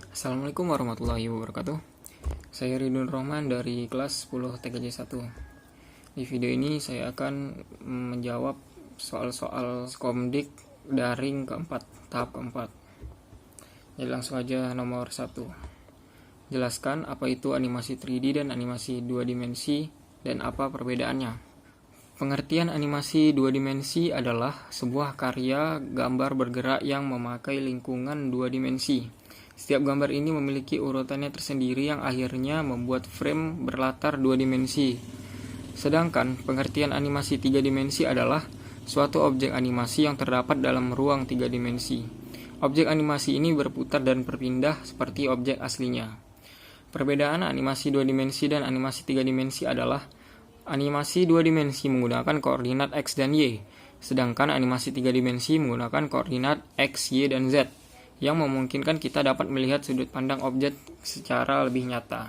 Assalamualaikum warahmatullahi wabarakatuh. Saya Ridwan Rohman dari kelas 10 TKJ 1. Di video ini saya akan menjawab soal-soal Skomdik daring keempat, tahap keempat. Jadi langsung aja nomor 1. Jelaskan apa itu animasi 3D dan animasi 2 dimensi dan apa perbedaannya. Pengertian animasi 2 dimensi adalah sebuah karya gambar bergerak yang memakai lingkungan 2 dimensi. Setiap gambar ini memiliki urutannya tersendiri yang akhirnya membuat frame berlatar 2 dimensi. Sedangkan pengertian animasi 3 dimensi adalah suatu objek animasi yang terdapat dalam ruang 3 dimensi. Objek animasi ini berputar dan berpindah seperti objek aslinya. Perbedaan animasi 2 dimensi dan animasi 3 dimensi adalah animasi 2 dimensi menggunakan koordinat X dan Y, sedangkan animasi 3 dimensi menggunakan koordinat X, Y, dan Z, yang memungkinkan kita dapat melihat sudut pandang objek secara lebih nyata.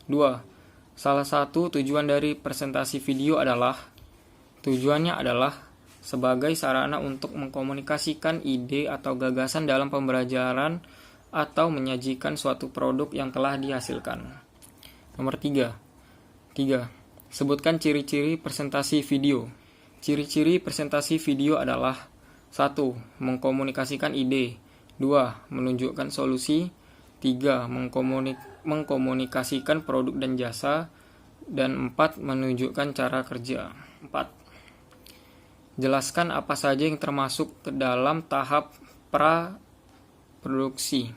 2. Salah satu tujuan dari presentasi video tujuannya adalah sebagai sarana untuk mengkomunikasikan ide atau gagasan dalam pembelajaran atau menyajikan suatu produk yang telah dihasilkan. Nomor 3. Sebutkan ciri-ciri presentasi video. Ciri-ciri presentasi video adalah 1. Mengkomunikasikan ide. 2. Menunjukkan solusi. 3. Mengkomunikasikan produk dan jasa. Dan 4. Menunjukkan cara kerja. 4. Jelaskan apa saja yang termasuk ke dalam tahap pra-produksi.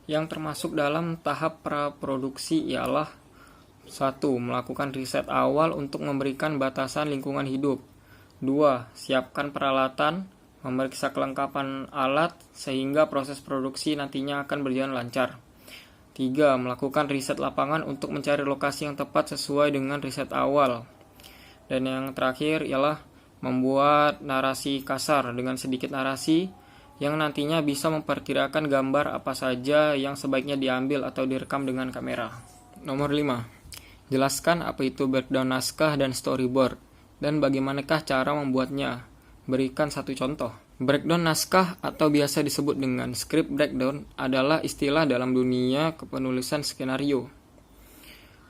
Yang termasuk dalam tahap pra-produksi ialah 1. Melakukan riset awal untuk memberikan batasan lingkungan hidup. 2. Siapkan peralatan, memeriksa kelengkapan alat sehingga proses produksi nantinya akan berjalan lancar. 3. Melakukan riset lapangan untuk mencari lokasi yang tepat sesuai dengan riset awal. Dan yang terakhir ialah membuat narasi kasar dengan sedikit narasi yang nantinya bisa memperkirakan gambar apa saja yang sebaiknya diambil atau direkam dengan kamera. Nomor 5. Jelaskan apa itu breakdown naskah dan storyboard, dan bagaimanakah cara membuatnya. Berikan satu contoh. Breakdown naskah atau biasa disebut dengan script breakdown adalah istilah dalam dunia kepenulisan skenario.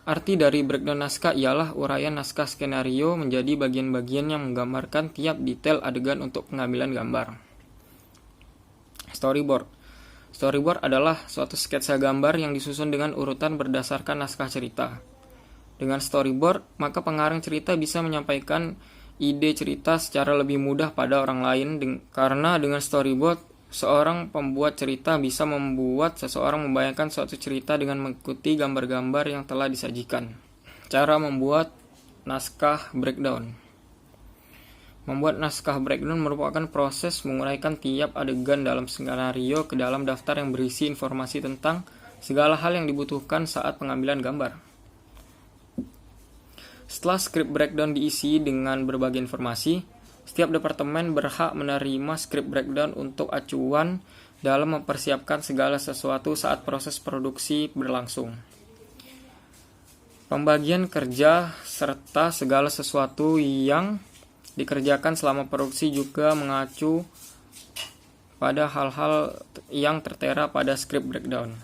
Arti dari breakdown naskah ialah uraian naskah skenario menjadi bagian-bagian yang menggambarkan tiap detail adegan untuk pengambilan gambar. Storyboard. Storyboard adalah suatu sketsa gambar yang disusun dengan urutan berdasarkan naskah cerita. Dengan storyboard, maka pengarang cerita bisa menyampaikan ide cerita secara lebih mudah pada orang lain karena dengan storyboard, seorang pembuat cerita bisa membuat seseorang membayangkan suatu cerita dengan mengikuti gambar-gambar yang telah disajikan. Cara membuat naskah breakdown. Membuat naskah breakdown merupakan proses menguraikan tiap adegan dalam skenario ke dalam daftar yang berisi informasi tentang segala hal yang dibutuhkan saat pengambilan gambar. Setelah script breakdown diisi dengan berbagai informasi, setiap departemen berhak menerima script breakdown untuk acuan dalam mempersiapkan segala sesuatu saat proses produksi berlangsung. Pembagian kerja serta segala sesuatu yang dikerjakan selama produksi juga mengacu pada hal-hal yang tertera pada script breakdown.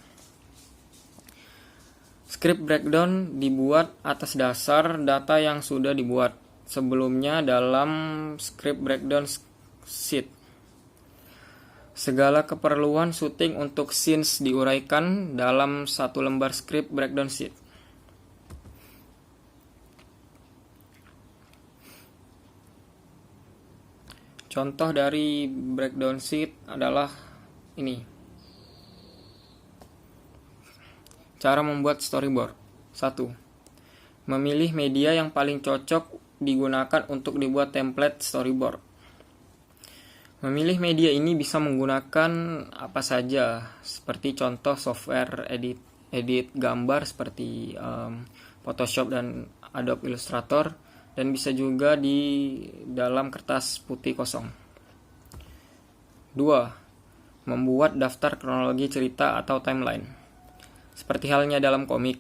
Script breakdown dibuat atas dasar data yang sudah dibuat sebelumnya dalam script breakdown sheet. Segala keperluan syuting untuk scenes diuraikan dalam satu lembar script breakdown sheet. Contoh dari breakdown sheet adalah ini. Cara membuat storyboard. 1. Memilih media yang paling cocok digunakan untuk dibuat template storyboard. Memilih media ini bisa menggunakan apa saja, seperti contoh software edit gambar seperti Photoshop dan Adobe Illustrator, dan bisa juga di dalam kertas putih kosong. 2. Membuat daftar kronologi cerita atau timeline. Seperti halnya dalam komik,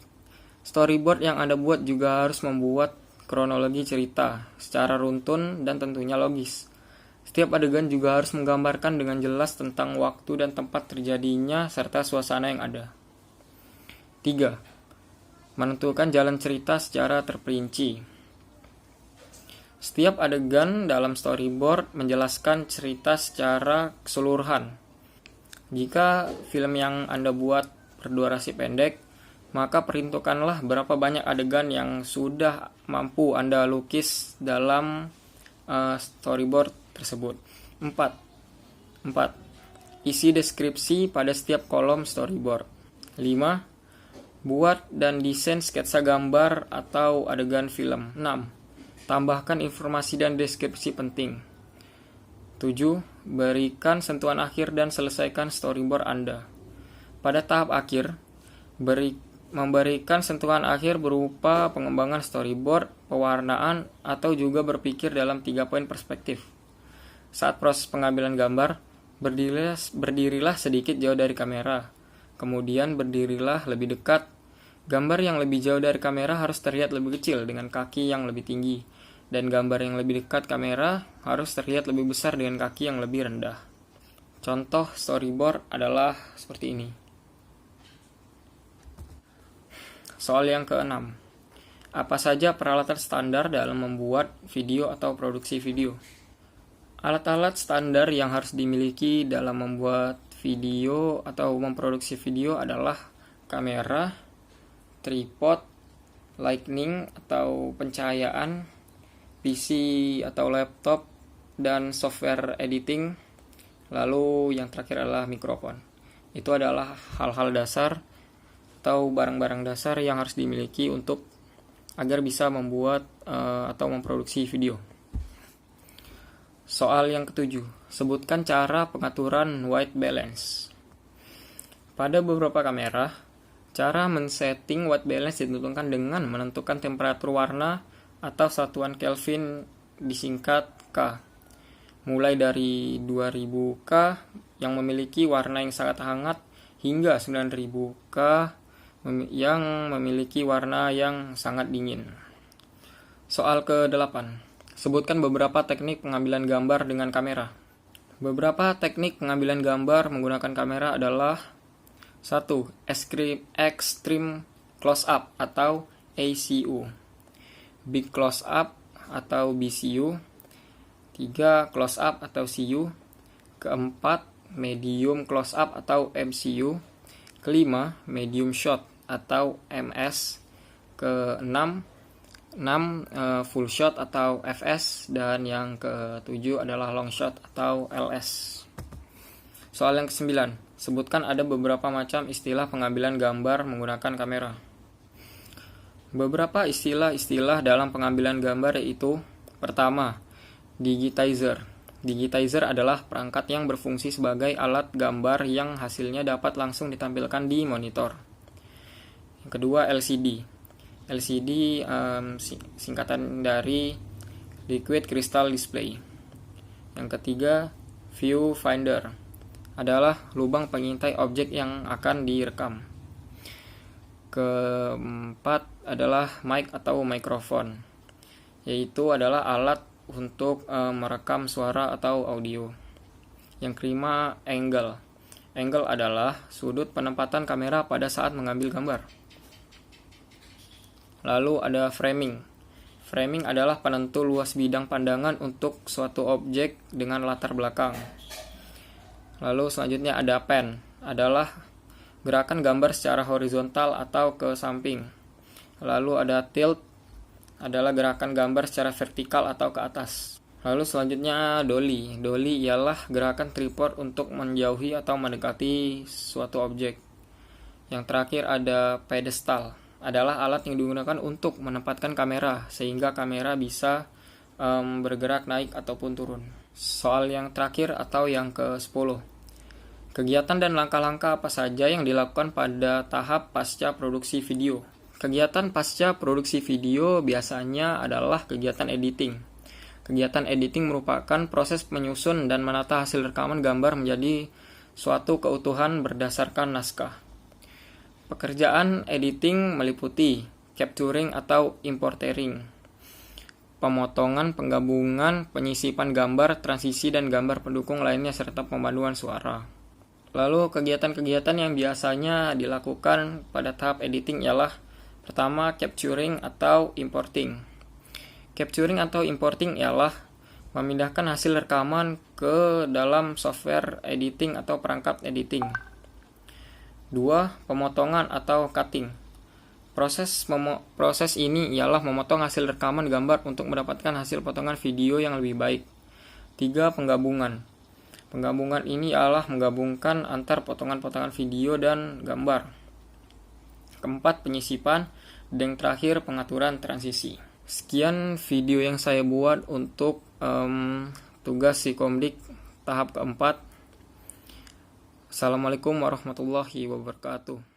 storyboard yang Anda buat juga harus membuat kronologi cerita secara runtun dan tentunya logis. Setiap adegan juga harus menggambarkan dengan jelas tentang waktu dan tempat terjadinya serta suasana yang ada. 3. Menentukan jalan cerita secara terperinci. Setiap adegan dalam storyboard menjelaskan cerita secara keseluruhan. Jika film yang Anda buat berdurasi pendek, maka perhitungkanlah berapa banyak adegan yang sudah mampu Anda lukis dalam storyboard tersebut. 4. Isi deskripsi pada setiap kolom storyboard. 5. Buat dan desain sketsa gambar atau adegan film. 6. Tambahkan informasi dan deskripsi penting. 7. Berikan sentuhan akhir dan selesaikan storyboard Anda. Pada tahap akhir, memberikan sentuhan akhir berupa pengembangan storyboard, pewarnaan, atau juga berpikir dalam 3 poin perspektif. Saat proses pengambilan gambar, berdirilah sedikit jauh dari kamera. Kemudian berdirilah lebih dekat. Gambar yang lebih jauh dari kamera harus terlihat lebih kecil dengan kaki yang lebih tinggi. Dan gambar yang lebih dekat kamera harus terlihat lebih besar dengan kaki yang lebih rendah. Contoh storyboard adalah seperti ini. Soal yang ke-6. Apa saja peralatan standar dalam membuat video atau produksi video? Alat-alat standar yang harus dimiliki dalam membuat video atau memproduksi video adalah kamera, tripod, lighting atau pencahayaan, PC atau laptop, dan software editing. Lalu yang terakhir adalah mikrofon. Itu adalah hal-hal dasar atau barang-barang dasar yang harus dimiliki untuk agar bisa membuat atau memproduksi video. Soal yang ke-7, sebutkan cara pengaturan white balance. Pada beberapa kamera, cara men-setting white balance ditentukan dengan menentukan temperatur warna atau satuan Kelvin disingkat K. Mulai dari 2000 K yang memiliki warna yang sangat hangat hingga 9000 K yang memiliki warna yang sangat dingin. Soal ke-8. Sebutkan beberapa teknik pengambilan gambar dengan kamera. Beberapa teknik pengambilan gambar menggunakan kamera adalah 1. Extreme Close Up atau ACU, Big Close Up atau BCU, 3. Close Up atau CU, keempat Medium Close Up atau MCU, kelima Medium Shot atau MS, ke-6 full shot atau FS, dan yang ke-7 adalah long shot atau LS. Soal yang ke-9, sebutkan ada beberapa macam istilah pengambilan gambar menggunakan kamera. Beberapa istilah-istilah dalam pengambilan gambar yaitu: pertama, digitizer. Digitizer adalah perangkat yang berfungsi sebagai alat gambar yang hasilnya dapat langsung ditampilkan di monitor. Yang kedua, LCD. LCD singkatan dari Liquid Crystal Display. Yang ketiga, viewfinder adalah lubang pengintai objek yang akan direkam. Keempat adalah mic atau mikrofon, yaitu adalah alat untuk merekam suara atau audio. Yang kelima, angle. Angle adalah sudut penempatan kamera pada saat mengambil gambar. Lalu ada framing. Framing adalah penentu luas bidang pandangan untuk suatu objek dengan latar belakang. Lalu selanjutnya ada pan, adalah gerakan gambar secara horizontal atau ke samping. Lalu ada tilt, adalah gerakan gambar secara vertikal atau ke atas. Lalu selanjutnya dolly. Dolly ialah gerakan tripod untuk menjauhi atau mendekati suatu objek. Yang terakhir ada pedestal, adalah alat yang digunakan untuk menempatkan kamera sehingga kamera bisa bergerak naik ataupun turun. Soal yang terakhir atau yang ke-10. Kegiatan dan langkah-langkah apa saja yang dilakukan pada tahap pasca produksi video? Kegiatan pasca produksi video biasanya adalah kegiatan editing. Kegiatan editing merupakan proses menyusun dan menata hasil rekaman gambar menjadi suatu keutuhan berdasarkan naskah. Pekerjaan editing meliputi capturing atau importing, pemotongan, penggabungan, penyisipan gambar, transisi, dan gambar pendukung lainnya, serta pemaduan suara. Lalu kegiatan-kegiatan yang biasanya dilakukan pada tahap editing ialah pertama, capturing atau importing. Capturing atau importing ialah memindahkan hasil rekaman ke dalam software editing atau perangkat editing. 2. Pemotongan atau cutting. Proses ini ialah memotong hasil rekaman gambar untuk mendapatkan hasil potongan video yang lebih baik. 3. Penggabungan. Penggabungan ini ialah menggabungkan antar potongan-potongan video dan gambar. 4. Penyisipan. Dan yang terakhir, pengaturan transisi. Sekian video yang saya buat untuk tugas Psikomdik tahap keempat. Assalamualaikum warahmatullahi wabarakatuh.